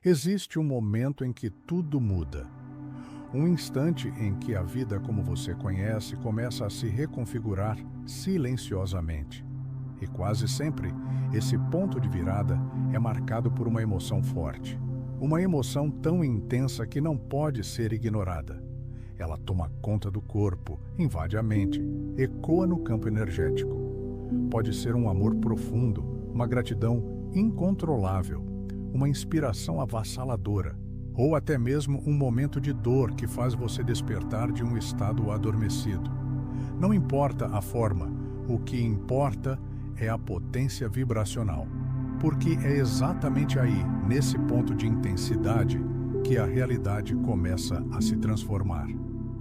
Existe um momento em que tudo muda. Um instante em que a vida como você conhece começa a se reconfigurar silenciosamente. E quase sempre, esse ponto de virada é marcado por uma emoção forte. Uma emoção tão intensa que não pode ser ignorada. Ela toma conta do corpo, invade a mente, ecoa no campo energético. Pode ser um amor profundo, uma gratidão incontrolável, uma inspiração avassaladora, ou até mesmo um momento de dor que faz você despertar de um estado adormecido. Não importa a forma, o que importa é a potência vibracional, porque é exatamente aí, nesse ponto de intensidade, que a realidade começa a se transformar.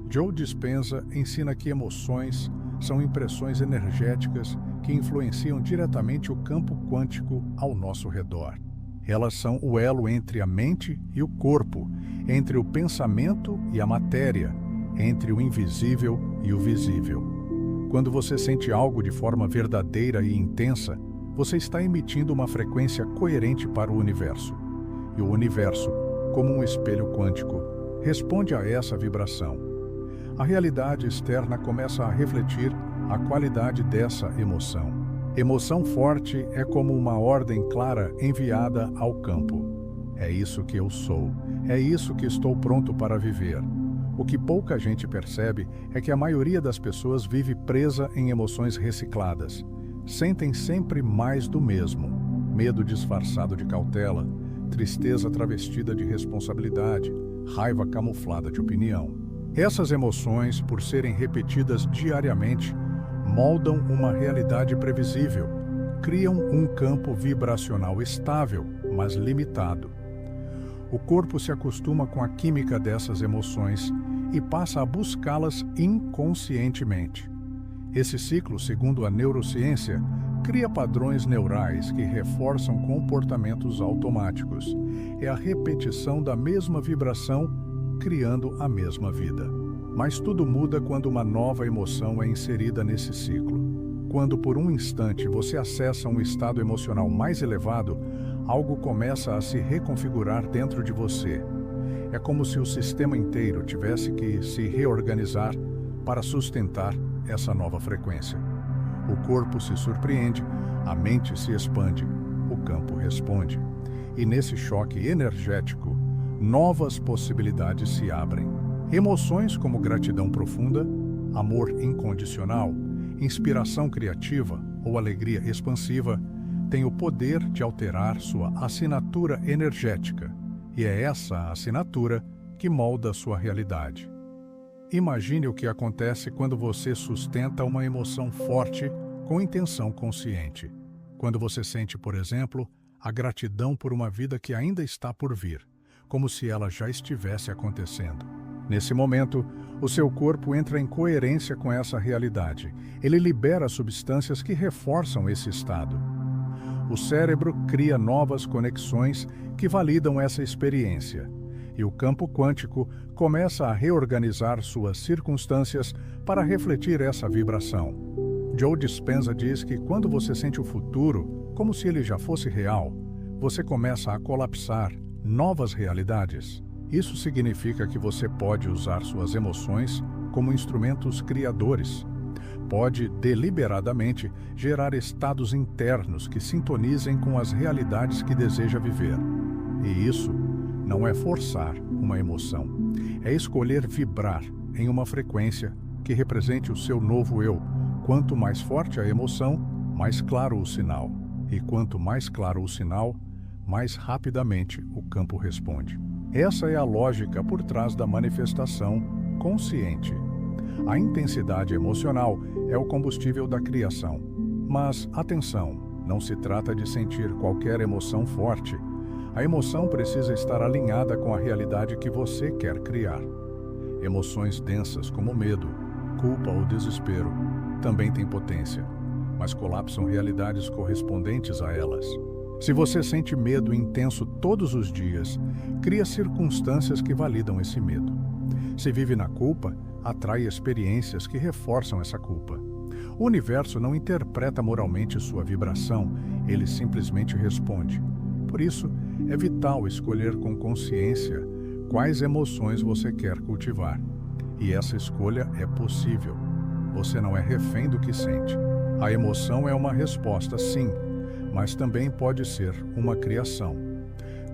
Joe Dispenza ensina que emoções são impressões energéticas que influenciam diretamente o campo quântico ao nosso redor. Elas são o elo entre a mente e o corpo, entre o pensamento e a matéria, entre o invisível e o visível. Quando você sente algo de forma verdadeira e intensa, você está emitindo uma frequência coerente para o universo. E o universo, como um espelho quântico, responde a essa vibração. A realidade externa começa a refletir a qualidade dessa emoção. Emoção forte é como uma ordem clara enviada ao campo. É isso que eu sou. É isso que estou pronto para viver. O que pouca gente percebe é que a maioria das pessoas vive presa em emoções recicladas. Sentem sempre mais do mesmo. Medo disfarçado de cautela, tristeza travestida de responsabilidade, raiva camuflada de opinião. Essas emoções, por serem repetidas diariamente, moldam uma realidade previsível, criam um campo vibracional estável, mas limitado. O corpo se acostuma com a química dessas emoções e passa a buscá-las inconscientemente. Esse ciclo, segundo a neurociência, cria padrões neurais que reforçam comportamentos automáticos. É a repetição da mesma vibração criando a mesma vida. Mas tudo muda quando uma nova emoção é inserida nesse ciclo. Quando por um instante você acessa um estado emocional mais elevado, algo começa a se reconfigurar dentro de você. É como se o sistema inteiro tivesse que se reorganizar para sustentar essa nova frequência. O corpo se surpreende, a mente se expande, o campo responde. E nesse choque energético, novas possibilidades se abrem. Emoções como gratidão profunda, amor incondicional, inspiração criativa ou alegria expansiva têm o poder de alterar sua assinatura energética, e é essa assinatura que molda sua realidade. Imagine o que acontece quando você sustenta uma emoção forte com intenção consciente. Quando você sente, por exemplo, a gratidão por uma vida que ainda está por vir, como se ela já estivesse acontecendo. Nesse momento, o seu corpo entra em coerência com essa realidade. Ele libera substâncias que reforçam esse estado. O cérebro cria novas conexões que validam essa experiência. E o campo quântico começa a reorganizar suas circunstâncias para refletir essa vibração. Joe Dispenza diz que quando você sente o futuro como se ele já fosse real, você começa a colapsar novas realidades. Isso significa que você pode usar suas emoções como instrumentos criadores. Pode, deliberadamente, gerar estados internos que sintonizem com as realidades que deseja viver. E isso não é forçar uma emoção. É escolher vibrar em uma frequência que represente o seu novo eu. Quanto mais forte a emoção, mais claro o sinal. E quanto mais claro o sinal, mais rapidamente o campo responde. Essa é a lógica por trás da manifestação consciente. A intensidade emocional é o combustível da criação. Mas, atenção, não se trata de sentir qualquer emoção forte. A emoção precisa estar alinhada com a realidade que você quer criar. Emoções densas como medo, culpa ou desespero também têm potência, mas colapsam realidades correspondentes a elas. Se você sente medo intenso todos os dias, cria circunstâncias que validam esse medo. Se vive na culpa, atrai experiências que reforçam essa culpa. O universo não interpreta moralmente sua vibração, ele simplesmente responde. Por isso, é vital escolher com consciência quais emoções você quer cultivar. E essa escolha é possível. Você não é refém do que sente. A emoção é uma resposta, sim, mas também pode ser uma criação.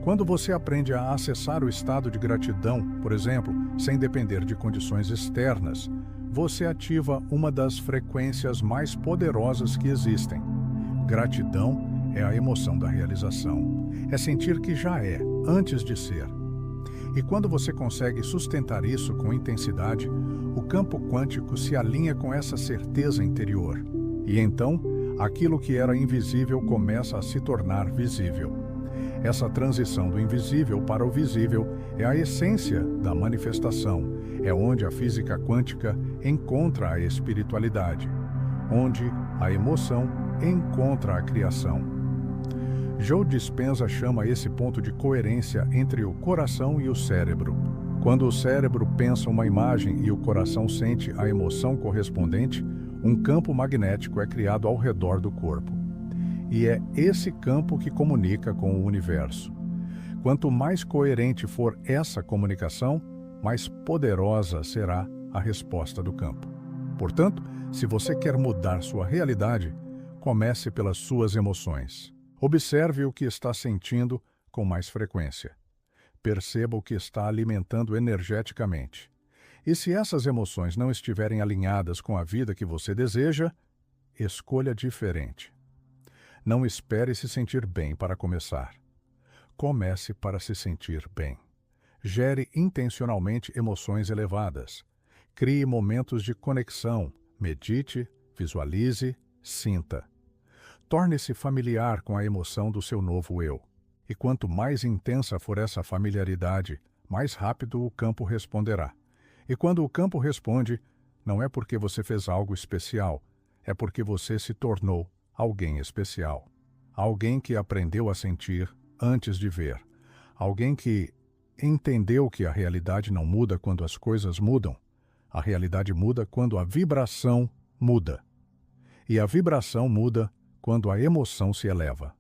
Quando você aprende a acessar o estado de gratidão, por exemplo, sem depender de condições externas, você ativa uma das frequências mais poderosas que existem. Gratidão é a emoção da realização. É sentir que já é, antes de ser. E quando você consegue sustentar isso com intensidade, o campo quântico se alinha com essa certeza interior. E então, aquilo que era invisível começa a se tornar visível. Essa transição do invisível para o visível é a essência da manifestação. É onde a física quântica encontra a espiritualidade, onde a emoção encontra a criação. Joe Dispenza chama esse ponto de coerência entre o coração e o cérebro. Quando o cérebro pensa uma imagem e o coração sente a emoção correspondente, um campo magnético é criado ao redor do corpo. E é esse campo que comunica com o universo. Quanto mais coerente for essa comunicação, mais poderosa será a resposta do campo. Portanto, se você quer mudar sua realidade, comece pelas suas emoções. Observe o que está sentindo com mais frequência. Perceba o que está alimentando energeticamente. E se essas emoções não estiverem alinhadas com a vida que você deseja, escolha diferente. Não espere se sentir bem para começar. Comece para se sentir bem. Gere intencionalmente emoções elevadas. Crie momentos de conexão. Medite, visualize, sinta. Torne-se familiar com a emoção do seu novo eu. E quanto mais intensa for essa familiaridade, mais rápido o campo responderá. E quando o campo responde, não é porque você fez algo especial, é porque você se tornou alguém especial. Alguém que aprendeu a sentir antes de ver. Alguém que entendeu que a realidade não muda quando as coisas mudam. A realidade muda quando a vibração muda. E a vibração muda quando a emoção se eleva.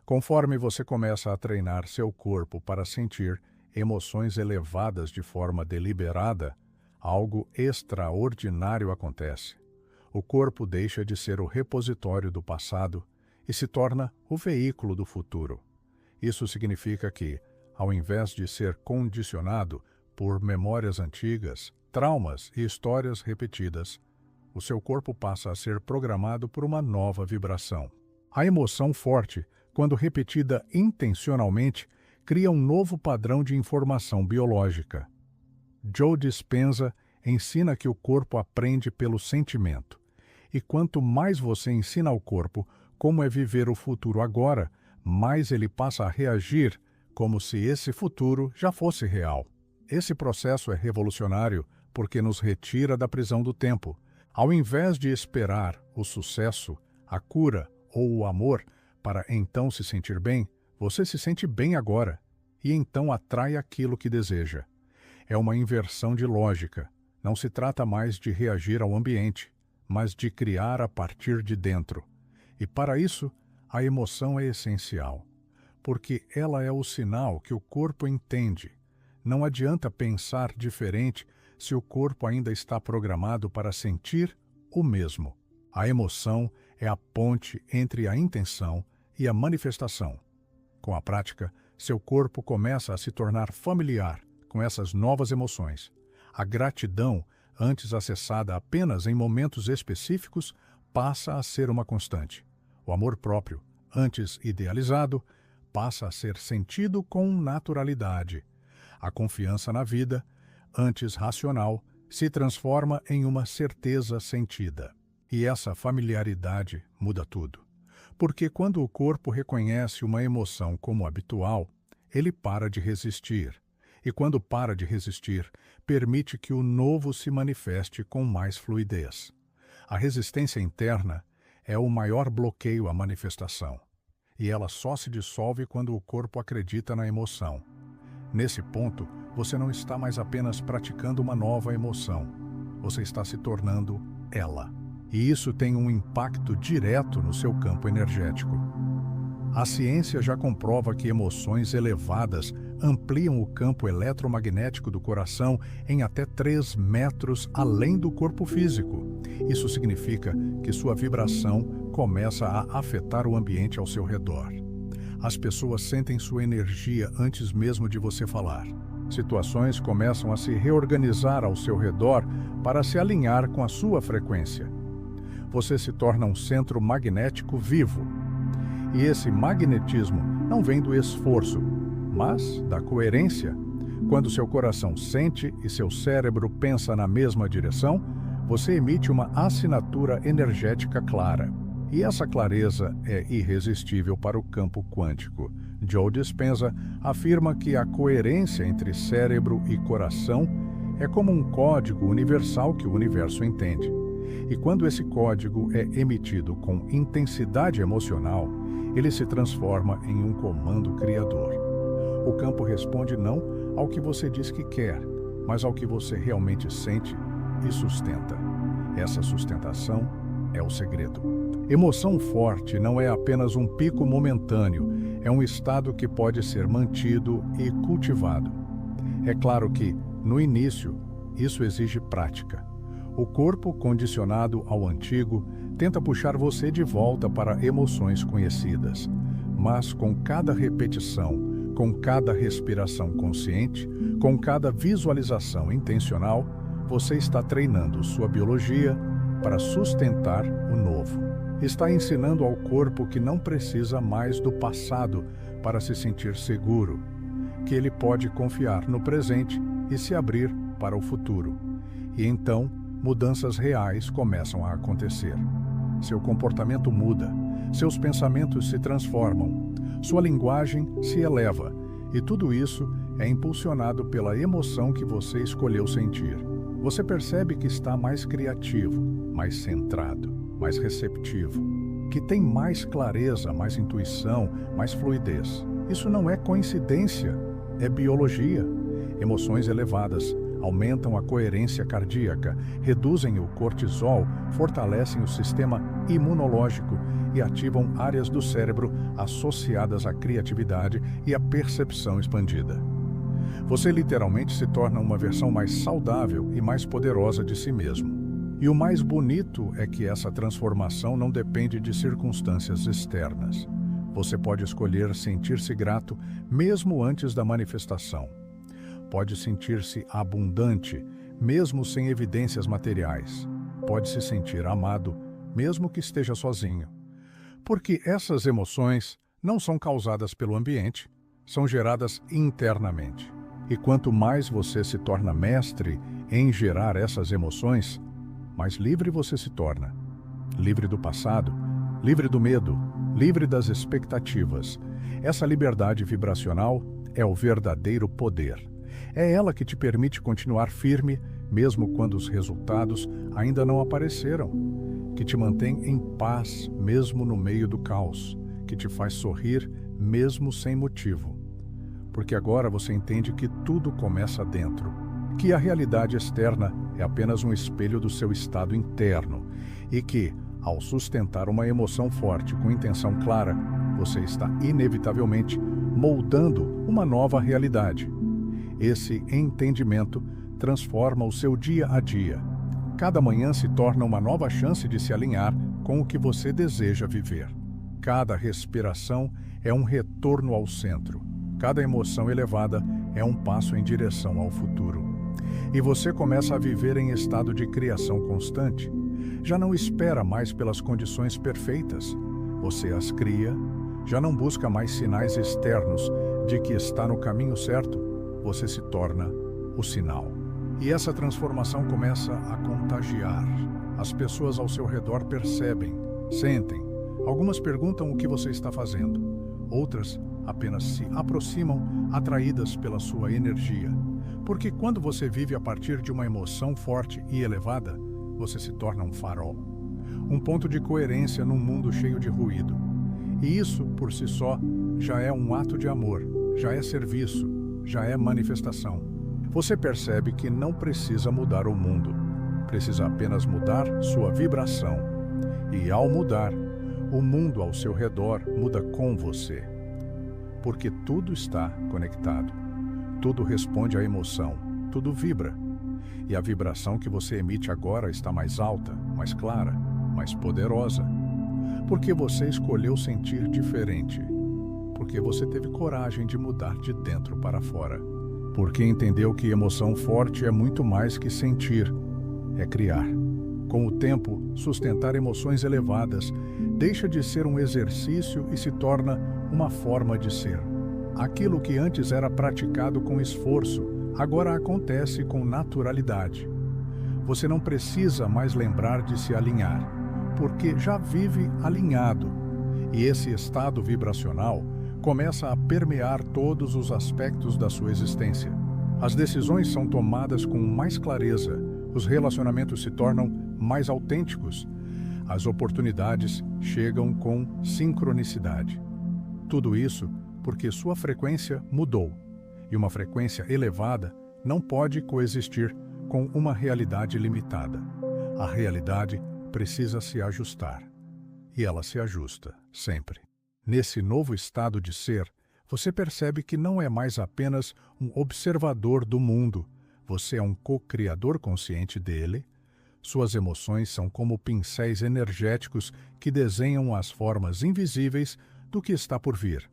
Conforme você começa a treinar seu corpo para sentir emoções elevadas de forma deliberada, algo extraordinário acontece. O corpo deixa de ser o repositório do passado e se torna o veículo do futuro. Isso significa que, ao invés de ser condicionado por memórias antigas, traumas e histórias repetidas, o seu corpo passa a ser programado por uma nova vibração. A emoção forte, quando repetida intencionalmente, cria um novo padrão de informação biológica. Joe Dispenza ensina que o corpo aprende pelo sentimento. E quanto mais você ensina ao corpo como é viver o futuro agora, mais ele passa a reagir como se esse futuro já fosse real. Esse processo é revolucionário porque nos retira da prisão do tempo. Ao invés de esperar o sucesso, a cura ou o amor para então se sentir bem, você se sente bem agora e então atrai aquilo que deseja. É uma inversão de lógica. Não se trata mais de reagir ao ambiente, mas de criar a partir de dentro. E para isso, a emoção é essencial, porque ela é o sinal que o corpo entende. Não adianta pensar diferente se o corpo ainda está programado para sentir o mesmo. A emoção é a ponte entre a intenção e a manifestação. Com a prática, seu corpo começa a se tornar familiar com essas novas emoções. A gratidão, antes acessada apenas em momentos específicos, passa a ser uma constante. O amor próprio, antes idealizado, passa a ser sentido com naturalidade. A confiança na vida, antes racional, se transforma em uma certeza sentida. E essa familiaridade muda tudo. Porque quando o corpo reconhece uma emoção como habitual, ele para de resistir. E quando para de resistir, permite que o novo se manifeste com mais fluidez. A resistência interna é o maior bloqueio à manifestação. E ela só se dissolve quando o corpo acredita na emoção. Nesse ponto, você não está mais apenas praticando uma nova emoção. Você está se tornando ela. E isso tem um impacto direto no seu campo energético. A ciência já comprova que emoções elevadas ampliam o campo eletromagnético do coração em até 3 metros além do corpo físico. Isso significa que sua vibração começa a afetar o ambiente ao seu redor. As pessoas sentem sua energia antes mesmo de você falar. Situações começam a se reorganizar ao seu redor para se alinhar com a sua frequência. Você se torna um centro magnético vivo. E esse magnetismo não vem do esforço, mas da coerência. Quando seu coração sente e seu cérebro pensa na mesma direção, você emite uma assinatura energética clara. E essa clareza é irresistível para o campo quântico. Joe Dispenza afirma que a coerência entre cérebro e coração é como um código universal que o universo entende. E quando esse código é emitido com intensidade emocional, ele se transforma em um comando criador. O campo responde não ao que você diz que quer, mas ao que você realmente sente e sustenta. Essa sustentação é o segredo. Emoção forte não é apenas um pico momentâneo, é um estado que pode ser mantido e cultivado. É claro que, no início, isso exige prática. O corpo, condicionado ao antigo, tenta puxar você de volta para emoções conhecidas. Mas com cada repetição, com cada respiração consciente, com cada visualização intencional, você está treinando sua biologia para sustentar o novo. Está ensinando ao corpo que não precisa mais do passado para se sentir seguro, que ele pode confiar no presente e se abrir para o futuro. E então, mudanças reais começam a acontecer. Seu comportamento muda, seus pensamentos se transformam, sua linguagem se eleva, e tudo isso é impulsionado pela emoção que você escolheu sentir. Você percebe que está mais criativo, mais centrado, mais receptivo, que tem mais clareza, mais intuição, mais fluidez. Isso não é coincidência, é biologia. Emoções elevadas aumentam a coerência cardíaca, reduzem o cortisol, fortalecem o sistema imunológico e ativam áreas do cérebro associadas à criatividade e à percepção expandida. Você literalmente se torna uma versão mais saudável e mais poderosa de si mesmo. E o mais bonito é que essa transformação não depende de circunstâncias externas. Você pode escolher sentir-se grato mesmo antes da manifestação. Pode sentir-se abundante, mesmo sem evidências materiais. Pode se sentir amado, mesmo que esteja sozinho. Porque essas emoções não são causadas pelo ambiente, são geradas internamente. E quanto mais você se torna mestre em gerar essas emoções, mais livre você se torna. Livre do passado, livre do medo, livre das expectativas. Essa liberdade vibracional é o verdadeiro poder. É ela que te permite continuar firme, mesmo quando os resultados ainda não apareceram, que te mantém em paz, mesmo no meio do caos, que te faz sorrir, mesmo sem motivo. Porque agora você entende que tudo começa dentro, que a realidade externa é apenas um espelho do seu estado interno e que, ao sustentar uma emoção forte com intenção clara, você está inevitavelmente moldando uma nova realidade. Esse entendimento transforma o seu dia a dia. Cada manhã se torna uma nova chance de se alinhar com o que você deseja viver. Cada respiração é um retorno ao centro. Cada emoção elevada é um passo em direção ao futuro. E você começa a viver em estado de criação constante. Já não espera mais pelas condições perfeitas. Você as cria. Já não busca mais sinais externos de que está no caminho certo. Você se torna o sinal. E essa transformação começa a contagiar. As pessoas ao seu redor percebem, sentem. Algumas perguntam o que você está fazendo. Outras apenas se aproximam, atraídas pela sua energia. Porque quando você vive a partir de uma emoção forte e elevada, você se torna um farol. Um ponto de coerência num mundo cheio de ruído. E isso, por si só, já é um ato de amor, já é serviço, já é manifestação. Você percebe que não precisa mudar o mundo, precisa apenas mudar sua vibração. E ao mudar, o mundo ao seu redor muda com você. Porque tudo está conectado. Tudo responde à emoção, tudo vibra. E a vibração que você emite agora está mais alta, mais clara, mais poderosa. Porque você escolheu sentir diferente. Porque você teve coragem de mudar de dentro para fora. Porque entendeu que emoção forte é muito mais que sentir, é criar. Com o tempo, sustentar emoções elevadas deixa de ser um exercício e se torna uma forma de ser. Aquilo que antes era praticado com esforço, agora acontece com naturalidade. Você não precisa mais lembrar de se alinhar, porque já vive alinhado. E esse estado vibracional começa a permear todos os aspectos da sua existência. As decisões são tomadas com mais clareza, os relacionamentos se tornam mais autênticos, as oportunidades chegam com sincronicidade. Tudo isso porque sua frequência mudou, e uma frequência elevada não pode coexistir com uma realidade limitada. A realidade precisa se ajustar, e ela se ajusta, sempre. Nesse novo estado de ser, você percebe que não é mais apenas um observador do mundo, você é um co-criador consciente dele. Suas emoções são como pincéis energéticos que desenham as formas invisíveis do que está por vir.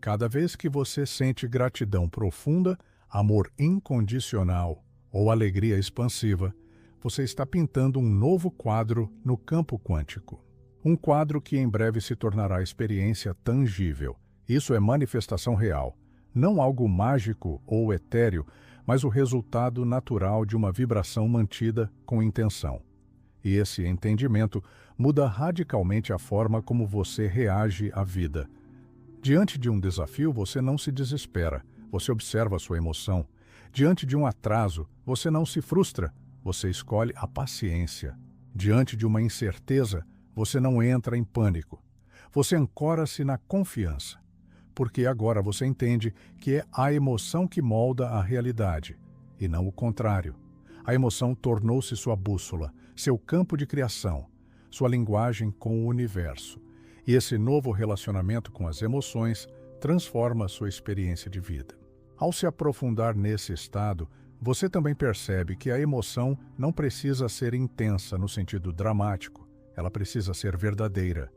Cada vez que você sente gratidão profunda, amor incondicional ou alegria expansiva, você está pintando um novo quadro no campo quântico. Um quadro que em breve se tornará experiência tangível. Isso é manifestação real, não algo mágico ou etéreo, mas o resultado natural de uma vibração mantida com intenção. E esse entendimento muda radicalmente a forma como você reage à vida. Diante de um desafio, você não se desespera, você observa a sua emoção. Diante de um atraso, você não se frustra, você escolhe a paciência. Diante de uma incerteza, você não entra em pânico. Você ancora-se na confiança. Porque agora você entende que é a emoção que molda a realidade, e não o contrário. A emoção tornou-se sua bússola, seu campo de criação, sua linguagem com o universo. E esse novo relacionamento com as emoções transforma sua experiência de vida. Ao se aprofundar nesse estado, você também percebe que a emoção não precisa ser intensa no sentido dramático, ela precisa ser verdadeira.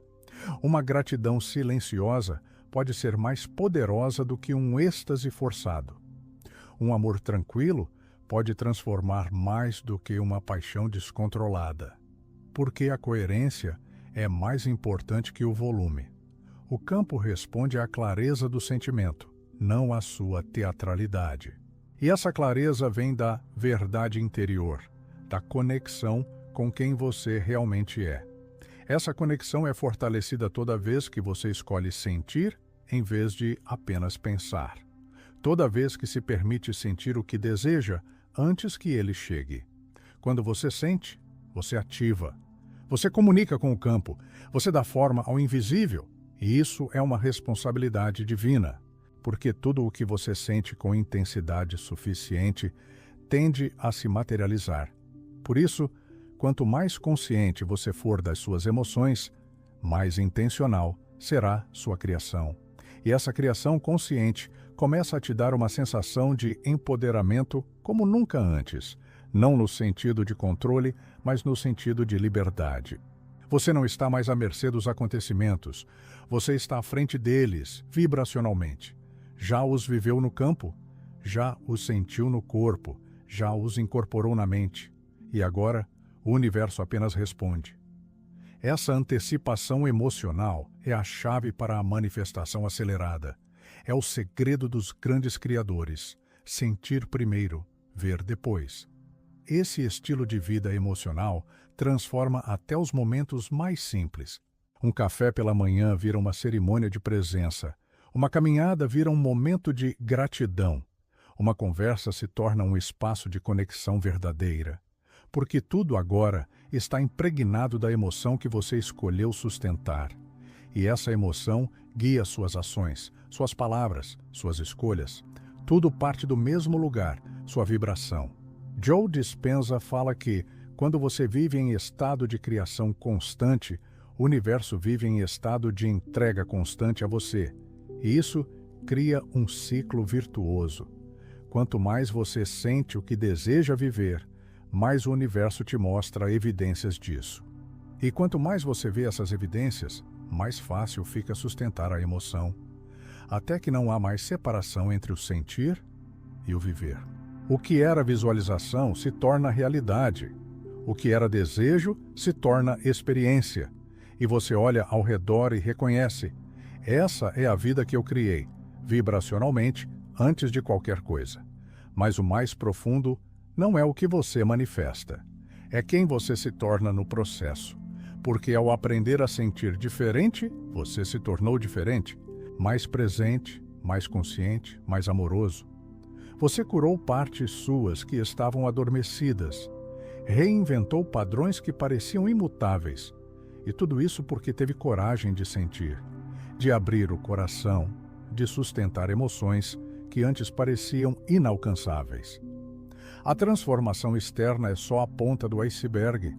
Uma gratidão silenciosa pode ser mais poderosa do que um êxtase forçado. Um amor tranquilo pode transformar mais do que uma paixão descontrolada. Porque a coerência é mais importante que o volume. O campo responde à clareza do sentimento, não à sua teatralidade. E essa clareza vem da verdade interior, da conexão com quem você realmente é. Essa conexão é fortalecida toda vez que você escolhe sentir em vez de apenas pensar. Toda vez que se permite sentir o que deseja antes que ele chegue. Quando você sente, você ativa. Você comunica com o campo, você dá forma ao invisível. E isso é uma responsabilidade divina, porque tudo o que você sente com intensidade suficiente tende a se materializar. Por isso, quanto mais consciente você for das suas emoções, mais intencional será sua criação. E essa criação consciente começa a te dar uma sensação de empoderamento como nunca antes, não no sentido de controle, mas no sentido de liberdade. Você não está mais à mercê dos acontecimentos, você está à frente deles, vibracionalmente. Já os viveu no campo, já os sentiu no corpo, já os incorporou na mente. E agora, o universo apenas responde. Essa antecipação emocional é a chave para a manifestação acelerada. É o segredo dos grandes criadores. Sentir primeiro, ver depois. Esse estilo de vida emocional transforma até os momentos mais simples. Um café pela manhã vira uma cerimônia de presença. Uma caminhada vira um momento de gratidão. Uma conversa se torna um espaço de conexão verdadeira. Porque tudo agora está impregnado da emoção que você escolheu sustentar. E essa emoção guia suas ações, suas palavras, suas escolhas. Tudo parte do mesmo lugar, sua vibração. Joe Dispenza fala que, quando você vive em estado de criação constante, O universo vive em estado de entrega constante a você, e isso cria um ciclo virtuoso. Quanto mais você sente o que deseja viver, mais o universo te mostra evidências disso. E quanto mais você vê essas evidências, mais fácil fica sustentar a emoção, até que não há mais separação entre o sentir e o viver. O que era visualização se torna realidade. O que era desejo se torna experiência. E você olha ao redor e reconhece: essa é a vida que eu criei, vibracionalmente, antes de qualquer coisa. Mas o mais profundo não é o que você manifesta, é quem você se torna no processo. Porque ao aprender a sentir diferente, você se tornou diferente, mais presente, mais consciente, mais amoroso. Você curou partes suas que estavam adormecidas, reinventou padrões que pareciam imutáveis. E tudo isso porque teve coragem de sentir, de abrir o coração, de sustentar emoções que antes pareciam inalcançáveis. A transformação externa é só a ponta do iceberg.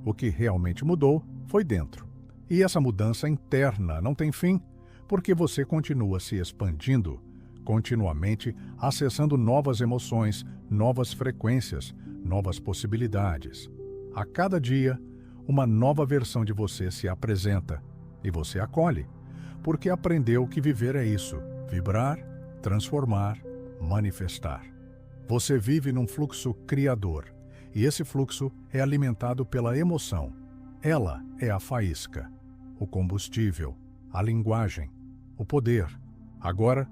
O que realmente mudou foi dentro. E essa mudança interna não tem fim, porque você continua se expandindo, continuamente acessando novas emoções, novas frequências, novas possibilidades. A cada dia, uma nova versão de você se apresenta e você acolhe, porque aprendeu que viver é isso: vibrar, transformar, manifestar. Você vive num fluxo criador, e esse fluxo é alimentado pela emoção. Ela é a faísca, o combustível, a linguagem, o poder. Agora,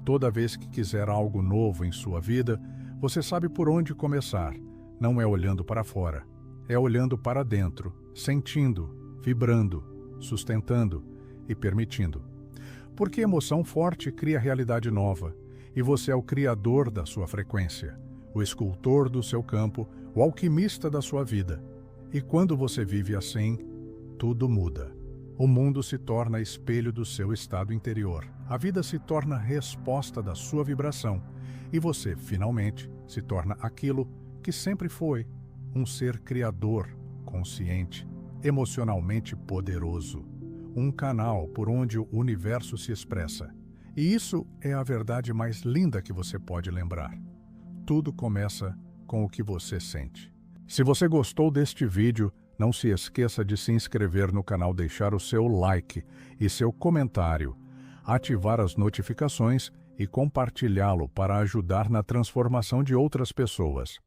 toda vez que quiser algo novo em sua vida, você sabe por onde começar. Não é olhando para fora, é olhando para dentro, sentindo, vibrando, sustentando e permitindo. Porque emoção forte cria realidade nova, e você é o criador da sua frequência, o escultor do seu campo, o alquimista da sua vida. E quando você vive assim, tudo muda. O mundo se torna espelho do seu estado interior. A vida se torna resposta da sua vibração. E você, finalmente, se torna aquilo que sempre foi: um ser criador, consciente, emocionalmente poderoso. Um canal por onde o universo se expressa. E isso é a verdade mais linda que você pode lembrar. Tudo começa com o que você sente. Se você gostou deste vídeo, não se esqueça de se inscrever no canal, deixar o seu like e seu comentário, ativar as notificações e compartilhá-lo para ajudar na transformação de outras pessoas.